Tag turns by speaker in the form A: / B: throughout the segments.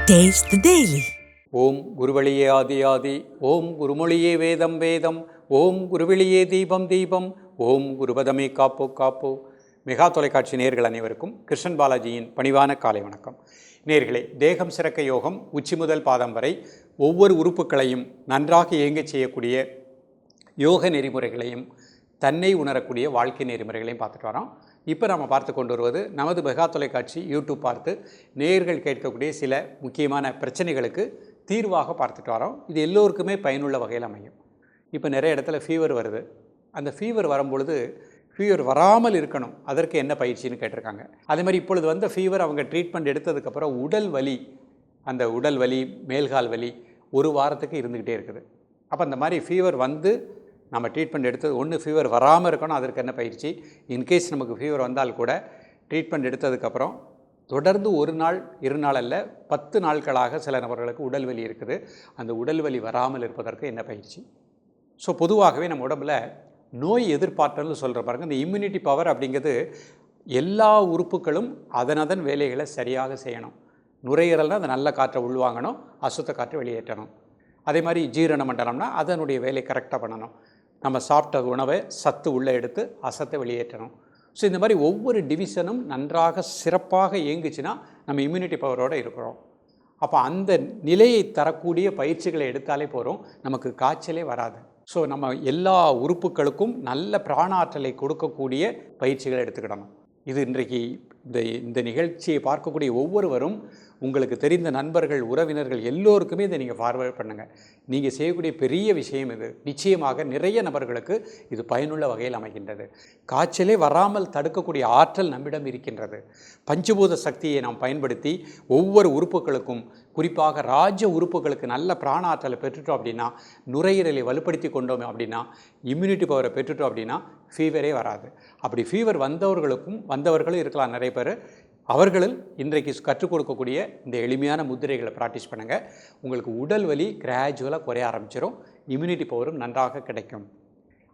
A: Taste the Daily.
B: ஓம் குருவழியே ஆதி ஆதி, ஓம் குருமொழியே வேதம் வேதம், ஓம் குருவெளியே தீபம் தீபம், ஓம் குருபதமே காப்போ காப்போ. மெகா தொலைக்காட்சி நேயர்கள் அனைவருக்கும் கிருஷ்ணன் பாலாஜியின் பணிவான காலை வணக்கம். நேயர்களே, தேகம் சிறக்க யோகம் உச்சி முதல் பாதம் வரை ஒவ்வொரு உறுப்புகளையும் நன்றாக இயங்கச் செய்யக்கூடிய யோக நெறிமுறைகளையும் தன்னை உணரக்கூடிய வாழ்க்கை நெறிமுறைகளையும் பார்த்துட்டு வரோம். இப்போ நம்ம பார்த்து கொண்டு வருவது நமது மெகா தொலைக்காட்சி யூடியூப் பார்த்து நேயர்கள் கேட்கக்கூடிய சில முக்கியமான பிரச்சனைகளுக்கு தீர்வாக பார்த்துட்டு வரோம். இது எல்லோருக்குமே பயனுள்ள வகையில் அமையும். இப்போ நிறைய இடத்துல ஃபீவர் வருது. அந்த ஃபீவர் வரும்பொழுது ஃபீவர் வராமல் இருக்கணும், அதற்கு என்ன பயிற்சின்னு கேட்டிருக்காங்க. அதே மாதிரி இப்பொழுது வந்த ஃபீவர் அவங்க ட்ரீட்மெண்ட் எடுத்ததுக்கப்புறம் உடல் வலி, அந்த உடல் வலி மேல்கால் வலி ஒரு வாரத்துக்கு இருந்துக்கிட்டே இருக்குது. அப்போ அந்த மாதிரி ஃபீவர் வந்து நம்ம ட்ரீட்மெண்ட் எடுத்தது ஒன்று ஃபீவர் வராமல் இருக்கணும், அதற்கு என்ன பயிற்சி. இன்கேஸ் நமக்கு ஃபீவர் வந்தால் கூட ட்ரீட்மெண்ட் எடுத்ததுக்கப்புறம் தொடர்ந்து ஒரு நாள் 2 நாள் அல்ல 10 நாட்களாக சில நபர்களுக்கு உடல் வலி இருக்குது. அந்த உடல் வலி வராமல் இருப்பதற்கு என்ன பயிற்சி. ஸோ பொதுவாகவே நம்ம உடம்பில் நோய் எதிர்ப்பாற்றல்னு சொல்கிற பாருங்க, இந்த இம்யூனிட்டி பவர் அப்படிங்கிறது எல்லா உறுப்புகளும் அதனதன் வேலைகளை சரியாக செய்யணும். நுரையீரல்னால் அந்த நல்ல காற்றை உள்வாங்கணும், அசுத்த காற்றை வெளியேற்றணும். அதே மாதிரி ஜீரண மண்டலம்னா அதனுடைய வேலை கரெக்டாக பண்ணணும். நம்ம சாப்பிட்ட உணவை சத்து உள்ளே எடுத்து அசத்தை வெளியேற்றணும். ஸோ இந்த மாதிரி ஒவ்வொரு டிவிஷனும் நன்றாக சிறப்பாக இயங்குச்சுன்னா நம்ம இம்யூனிட்டி பவரோடு இருக்கிறோம். அப்போ அந்த நிலையை தரக்கூடிய பயிற்சிகளை எடுத்தாலே போகிறோம், நமக்கு காய்ச்சலே வராது. ஸோ நம்ம எல்லா உறுப்புகளுக்கும் நல்ல பிராண ஆற்றலை கொடுக்கக்கூடிய பயிற்சிகளை எடுத்துக்கிடணும். இது இன்றைக்கு இந்த நிகழ்ச்சியை பார்க்கக்கூடிய ஒவ்வொருவரும், உங்களுக்கு தெரிந்த நண்பர்கள் உறவினர்கள் எல்லோருக்குமே இதை நீங்கள் ஃபார்வர்ட் பண்ணுங்கள். நீங்கள் செய்யக்கூடிய பெரிய விஷயம் இது. நிச்சயமாக நிறைய நபர்களுக்கு இது பயனுள்ள வகையில் அமைகின்றது. காய்ச்சலே வராமல் தடுக்கக்கூடிய ஆற்றல் நம்மிடம் இருக்கின்றது. பஞ்சபூத சக்தியை நாம் பயன்படுத்தி ஒவ்வொரு உறுப்புகளுக்கும், குறிப்பாக ராஜ உறுப்புகளுக்கு நல்ல பிராண ஆற்றலை பெற்றுட்டோம் அப்படின்னா, நுரையீரலை வலுப்படுத்தி கொண்டோம் அப்படின்னா, இம்யூனிட்டி பவரை பெற்றுட்டோம் அப்படின்னா ஃபீவரே வராது. அப்படி ஃபீவர் வந்தவர்களும் இருக்கலாம் நிறைய பேர். அவர்களில் இன்றைக்கு கற்றுக் கொடுக்கக்கூடிய இந்த எளிமையான முத்திரைகளை ப்ராக்டிஸ் பண்ணுங்கள். உங்களுக்கு உடல் வலி கிராஜுவலாக குறைய ஆரம்பிச்சிடும், இம்யூனிட்டி பவரும் நன்றாக கிடைக்கும்.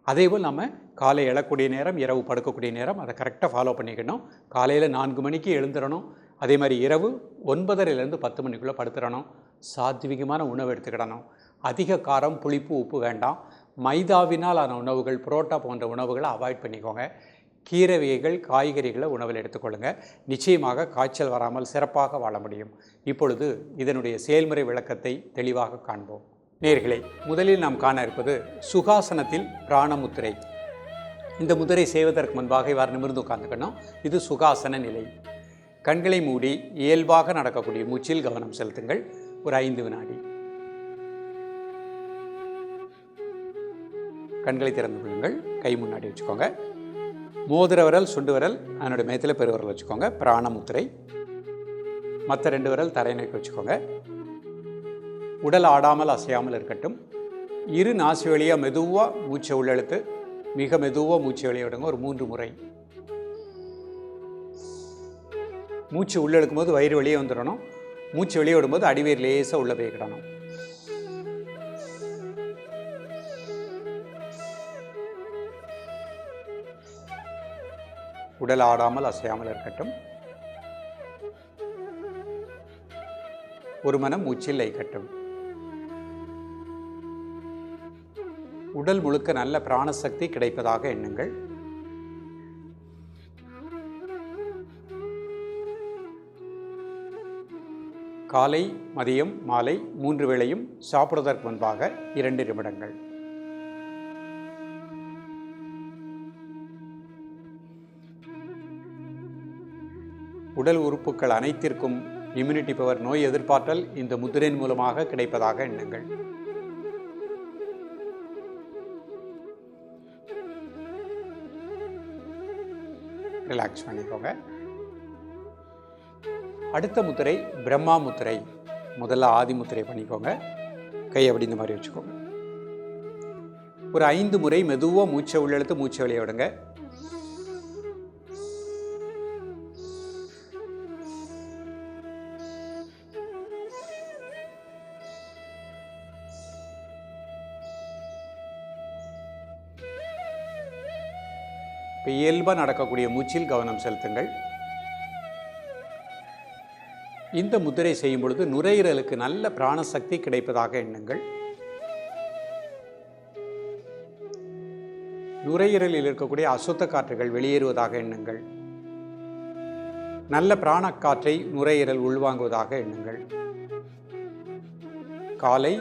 B: அதேபோல் நம்ம காலை எழக்கூடிய நேரம், இரவு படுக்கக்கூடிய நேரம் அதை கரெக்டாக ஃபாலோ பண்ணிக்கணும். காலையில் 4 மணிக்கு எழுந்துடணும். அதே மாதிரி இரவு 9:30லேருந்து 10 மணிக்குள்ளே படுத்துடணும். சாத்விகமான உணவு எடுத்துக்கிடணும். அதிக காரம், புளிப்பு, உப்பு வேண்டாம். மைதாவினால் ஆன உணவுகள், புரோட்டா போன்ற உணவுகளை அவாய்ட் பண்ணிக்கோங்க. கீரை வகைகள், காய்கறிகளை உணவில் எடுத்துக்கொள்ளுங்கள். நிச்சயமாக காய்ச்சல் வராமல் சிறப்பாக வாழ முடியும். இப்பொழுது இதனுடைய செயல்முறை விளக்கத்தை தெளிவாக காண்போம். நேயர்களே, முதலில் நாம் காண இருப்பது சுகாசனத்தில் பிராணமுத்திரை. இந்த முதிரை செய்வதற்கு முன்பாக இவ்வாறு நிமிர்ந்து உட்கார்ந்துக்கணும். இது சுகாசன நிலை. கண்களை மூடி இயல்பாக நடக்கக்கூடிய மூச்சில் கவனம் செலுத்துங்கள். ஒரு 5 வினாடி. கண்களை திறந்து கொள்ளுங்கள். கை முன்னாடி வச்சுக்கோங்க. மோதிர விரல், சுண்டு விரல் அதனுடைய மேத்தில் பெருவிரல் வச்சுக்கோங்க. பிராணமுத்திரை. மற்ற 2 விரல் தரை நோக்கி வச்சுக்கோங்க. உடல் ஆடாமல் அசையாமல் இருக்கட்டும். இரு நாசி வழியாக மெதுவாக மூச்சை உள்ளெழுத்து மிக மெதுவாக மூச்சை வெளியே விடுங்க. ஒரு 3 முறை. மூச்சு உள்ளெழுக்கும் போது வயிறு வெளியே வந்துடணும். மூச்சு வெளியே விடும்போது அடிவயிறு லேசாக உள்ளே போய்க்கிடணும். உடல் ஆடாமல் அசையாமல் இருக்கட்டும். ஒரு மனம் மூச்சில் லயிக்கட்டும். உடல் முழுக்க நல்ல பிராணசக்தி கிடைப்பதாக எண்ணுங்கள். காலை, மதியம், மாலை 3 வேளையும் சாப்பிடுவதற்கு முன்பாக 2 நிமிடங்கள். உடல் உறுப்புகள் அனைத்திற்கும் இம்யூனிட்டி பவர், நோய் எதிர்ப்பாற்றல் இந்த முத்திரையின் மூலமாக கிடைப்பதாக எண்ணுங்கள். ரிலாக்ஸ் பண்ணிக்கோங்க. அடுத்த முத்திரை பிரம்மா முத்திரை. முதல்ல ஆதி முத்திரை பண்ணிக்கோங்க. கை அப்படி இந்த மாதிரி வச்சுக்கோங்க. ஒரு 5 முறை மெதுவாக மூச்சை உள்ளெழுத்து மூச்சை வெளியே விடுங்க. இப்போ இயல்பாக நடக்கக்கூடிய மூச்சில் கவனம் செலுத்துங்கள். இந்த முத்திரை செய்யும் பொழுது நுரையீரலுக்கு நல்ல பிராணசக்தி கிடைப்பதாக எண்ணுங்கள். நுரையீரலில் இருக்கக்கூடிய அசுத்த காற்றுகள் வெளியேறுவதாக எண்ணுங்கள். நல்ல பிராணக்காற்றை நுரையீரல் உள்வாங்குவதாக எண்ணுங்கள். காலை,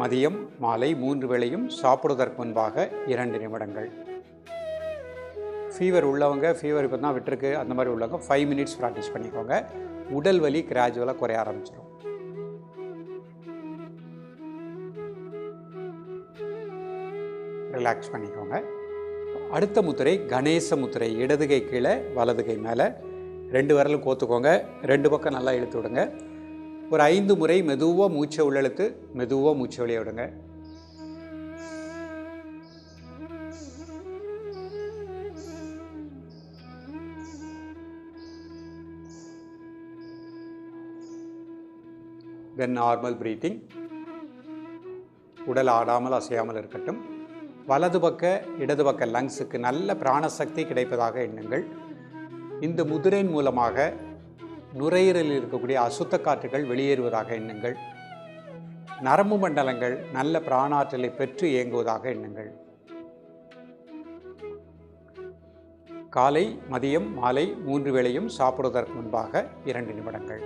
B: மதியம், மாலை 3 வேளையும் சாப்பிடுவதற்கு முன்பாக 2 நிமிடங்கள். ஃபீவர் உள்ளவங்க, ஃபீவர் இப்போ தான் விட்டுருக்கு அந்த மாதிரி உள்ளவங்க 5 மினிட்ஸ் ப்ராக்டிஸ் பண்ணிக்கோங்க. உடல் வலி கிராஜுவலாக குறைய ஆரம்பிச்சிடும். ரிலாக்ஸ் பண்ணிக்கோங்க. அடுத்த முத்திரை கணேச முத்திரை. இடது கை கீழே, வலது கை மேலே, 2 விரலும் கோத்துக்கோங்க. 2 பக்கம் நல்லா இழுத்து விடுங்க. ஒரு 5 முறை மெதுவாக மூச்சை உள்ளெழுத்து மெதுவாக மூச்சை வெளியே விடுங்க. தென் நார்மல் பிரீத்திங். உடல் ஆடாமல் அசையாமல் இருக்கட்டும். வலது பக்க இடது பக்க லங்ஸுக்கு நல்ல பிராணசக்தி கிடைப்பதாக எண்ணுங்கள். இந்த முதிரையின் மூலமாக நுரையீரலில் இருக்கக்கூடிய அசுத்த காற்றுகள் வெளியேறுவதாக எண்ணுங்கள். நரம்பு மண்டலங்கள் நல்ல பிராணாற்றலை பெற்று இயங்குவதாக எண்ணுங்கள். காலை, மதியம், மாலை 3 வேளையும் சாப்பிடுவதற்கு முன்பாக 2 நிமிடங்கள்.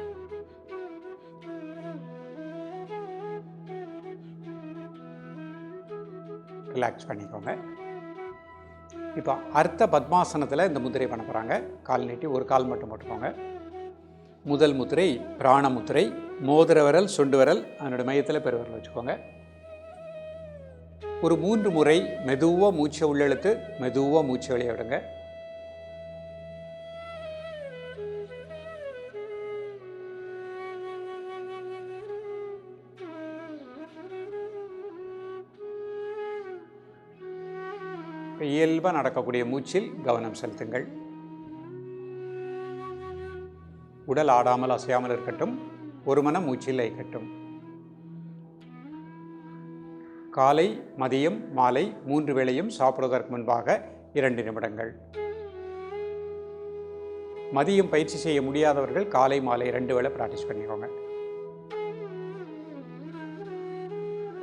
B: ரிலாக்ஸ் பண்ணிக்கோங்க. இப்போ அர்த்த பத்மாசனத்தில் இந்த முத்திரை பண்ண போகிறாங்க. கால் நீட்டி ஒரு கால் மட்டும் போட்டுக்கோங்க. முதல் முத்திரை பிராண முத்திரை. மோதிர விரல், சுண்டு விரல் அதனோட மையத்தில் பெருவிரல் வச்சுக்கோங்க. ஒரு 3 முறை மெதுவாக மூச்சை உள்ளெழுத்து மெதுவாக மூச்சை வெளியே விடுங்க. இயல்பாக நடக்கக்கூடிய மூச்சில் கவனம் செலுத்துங்கள். உடல் ஆடாமல் அசையாமல் இருக்கட்டும். ஒரு மனம் மூச்சில் லயிக்கட்டும். காலை, மதியம், மாலை 3 வேளையும் சாப்பிடுவதற்கு முன்பாக 2 நிமிடங்கள். மதியம் பயிற்சி செய்ய முடியாதவர்கள் காலை, மாலை 2 வேளை ப்ராக்டிஸ் பண்ணிக்கோங்க.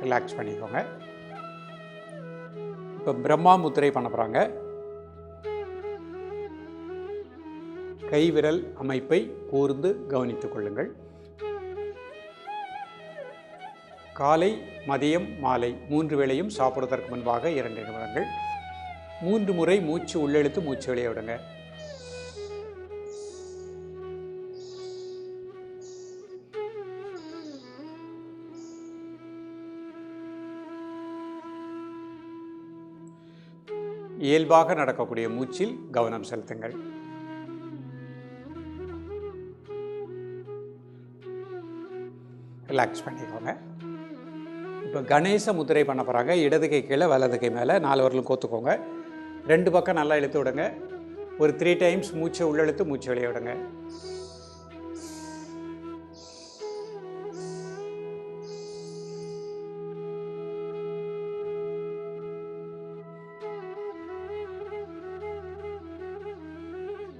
B: ரிலாக்ஸ் பண்ணிக்கோங்க. இப்போ பிரம்மா முத்திரை பண்ண போகிறாங்க. கைவிரல் அமைப்பை கூர்ந்து கவனித்துக் கொள்ளுங்கள். காலை, மதியம், மாலை 3 வேளையும் சாப்பிடுவதற்கு முன்பாக 2 நிமிடங்கள். 3 முறை மூச்சு உள்ளெழுத்து மூச்சு வெளியே விடுங்க. இயல்பாக நடக்கக்கூடிய மூச்சில் கவனம் செலுத்துங்கள். ரிலாக்ஸ் பண்ணிக்கோங்க. இப்போ கணேச முத்திரை பண்ண போகிறாங்க. இடது கை கீழே, வலது கை மேலே 4 விரலும் கோத்துக்கோங்க. 2 பக்கம் நல்லா இழுத்து விடுங்க. ஒரு 3 டைம்ஸ் மூச்சை உள்ளெழுத்து மூச்சு வெளியே விடுங்க.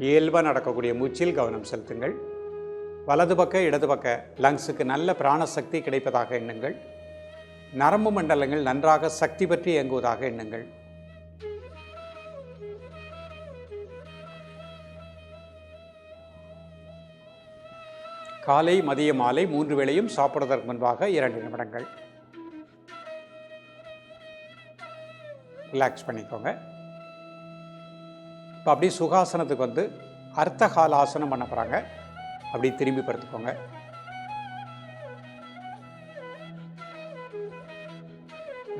B: இயல்பாக நடக்கக்கூடிய மூச்சில் கவனம் செலுத்துங்கள். வலது பக்க இடது பக்க லங்ஸுக்கு நல்ல பிராணசக்தி கிடைப்பதாக எண்ணுங்கள். நரம்பு மண்டலங்கள் நன்றாக சக்தி பற்றி இயங்குவதாக எண்ணுங்கள். காலை, மதிய, மாலை 3 வேளையும் சாப்பிடுவதற்கு முன்பாக 2 நிமிடங்கள். ரிலாக்ஸ் பண்ணிக்கோங்க. இப்போ அப்படியே சுகாசனத்துக்கு வந்து அர்த்தகாலாசனம் பண்ண போகிறாங்க. அப்படி திரும்பி படுத்துக்கோங்க.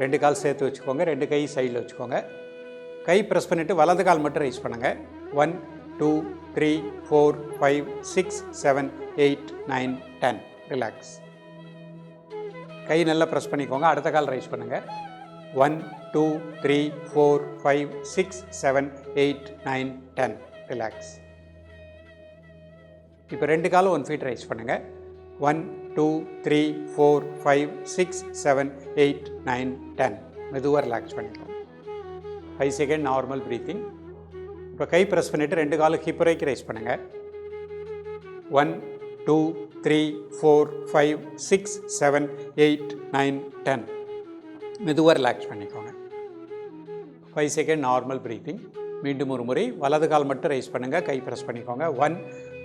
B: ரெண்டு கால் சேர்த்து வச்சுக்கோங்க. 2 கை சைடில் வச்சுக்கோங்க. கை ப்ரெஸ் பண்ணிவிட்டு வலது கால் மட்டும் ரைஸ் பண்ணுங்கள். 1 2 3 4 5 6 7 8 9 10. ரிலாக்ஸ். கை நல்லா ப்ரெஸ் பண்ணிக்கோங்க. அடுத்த கால் ரைஸ் பண்ணுங்கள். 1 2 3 4 5 6 7 8 9 10. ரிலாக்ஸ். இப்போ 2 காலும் 1 ஃபீட் ரைஸ் பண்ணுங்கள். 1 2 3 4 5 6 7 8 9 10. மெதுவாக ரிலாக்ஸ் பண்ணிக்கோங்க. 5 செகண்ட் நார்மல் ப்ரீத்திங். இப்போ கை ப்ரெஸ் பண்ணிவிட்டு 2 காலும் ஹிப் வரைக்கும் ரைஸ் பண்ணுங்கள். 1 2 3 4 5 6 7 8 9 10. மெதுவாக ரிலாக்ஸ் பண்ணிக்கோங்க. 5 செகண்ட் நார்மல் ப்ரீத்திங். மீண்டும் ஒரு முறை வலது கால் மட்டும் ரைஸ் பண்ணுங்கள், கை ப்ரெஸ் பண்ணிக்கோங்க. 1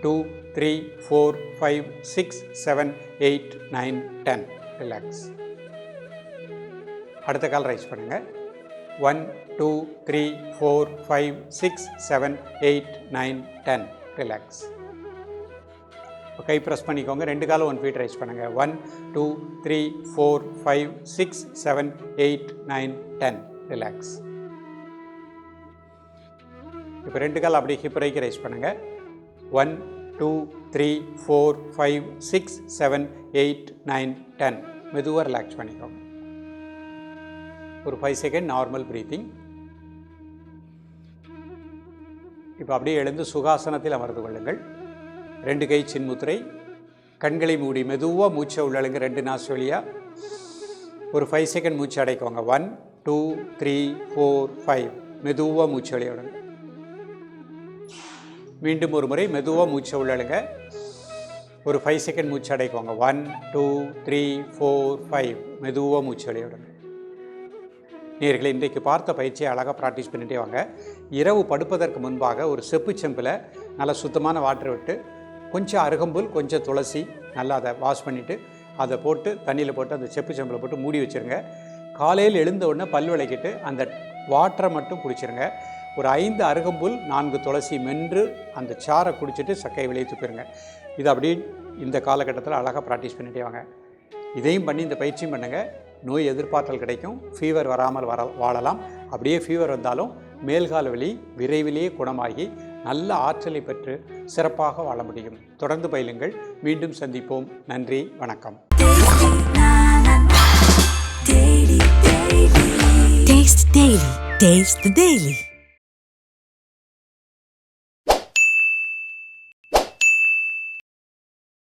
B: 2 3 4 5 6 7 8 9 10. ரிலாக்ஸ். அடுத்த கால் ரைஸ் பண்ணுங்கள். 1 2 3 4 5 6 7 8 9 10. ரிலாக்ஸ். கை ப்ரெஸ் பண்ணிக்கோங்க. ரெண்டு காலம் 1 ஃபீட் ரைஸ் பண்ணுங்கள். 1 2 3 4 5 6 7 8 9 10. ரிலாக்ஸ். இப்போ ரெண்டு கால் அப்படியே ஹிப் வரைக்கும் ரைஸ் பண்ணுங்கள். 1 2 3 4 5 6 7 8 9 10. மெதுவாக ரிலாக்ஸ் பண்ணிக்கோங்க. ஒரு 5 செகண்ட் நார்மல் ப்ரீத்திங். இப்போ அப்படியே எழுந்து சுகாசனத்தில் அமர்ந்து கொள்ளுங்கள். ரெண்டு கை சின்முத்திரை. கண்களை மூடி மெதுவாக மூச்சை உள்ளழுங்க 2 நாஸ் வழியாக. ஒரு 5 செகண்ட் மூச்சு அடைக்கோங்க. 1 2 3 4 5. மெதுவாக மூச்சு வெளியிடுங்க. மீண்டும் ஒரு முறை மெதுவாக மூச்சை உள்ளழுங்க. ஒரு 5 செகண்ட் மூச்சு அடைக்கோங்க. 1 2 3 4 5. மெதுவாக மூச்சு வெளியிடுங்க. நேயர்களே, இன்றைக்கு பார்த்த பயிற்சியை அழகாக ப்ராக்டிஸ் பண்ணிகிட்டே வாங்க. இரவு படுப்பதற்கு முன்பாக ஒரு செப்பு செம்பில் நல்லா சுத்தமான வாட்டர் விட்டு கொஞ்சம் அருகம்புல், கொஞ்சம் துளசி நல்லா அதை வாஷ் பண்ணிவிட்டு அதை போட்டு தண்ணியில் போட்டு அந்த செப்பு செம்பில் போட்டு மூடி வச்சுருங்க. காலையில் எழுந்த உடனே பல் விளக்கிட்டு அந்த வாட்டரை மட்டும் குடிச்சிருங்க. ஒரு 5 அருகம்புல் 4 துளசி மென்று அந்த சாரை குடிச்சிட்டு சக்கையை வெளியே துப்பிடுங்க. இது அப்படியே இந்த காலகட்டத்தில் அழகாக ப்ராக்டிஸ் பண்ணிகிட்டே வாங்க. இதையும் பண்ணி இந்த பயிற்சியும் பண்ணுங்கள். நோய் எதிர்பார்த்தல் கிடைக்கும். ஃபீவர் வராமல் வாழலாம். அப்படியே ஃபீவர் வந்தாலும் மேல்கால வலி விரைவிலேயே குணமாகி நல்ல ஆற்றலை பெற்று சிறப்பாக வாழ முடியும். தொடர்ந்து பயிலுங்கள். மீண்டும் சந்திப்போம். நன்றி, வணக்கம்.
A: Taste the Daily.